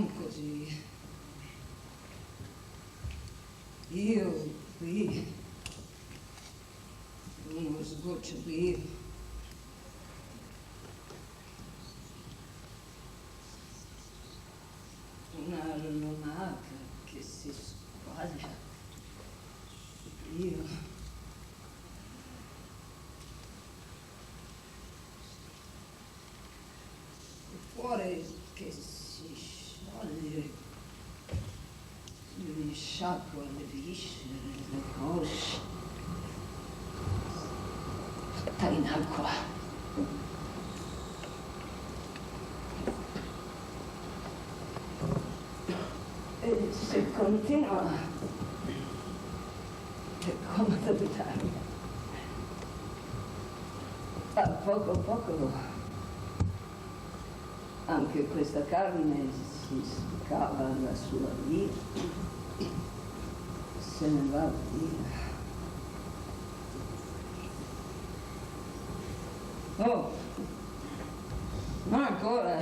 non così. Io qui, uno sgocciolio, una lumaca che si squaglia, io, il cuore che si scioglie, mi sciacqua le viscere, le cosce, tutta in acqua. E se continua, è come capitare. A poco a poco anche questa carne si scava la sua via, se ne va via. Oh, ma ancora,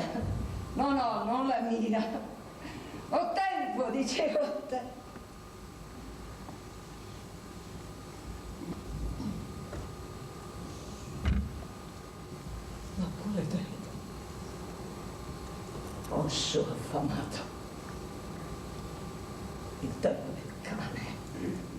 no, non la mia. Ho tempo, dicevo te. Ma pure tempo. Oscio affamato. Il tempo del cane.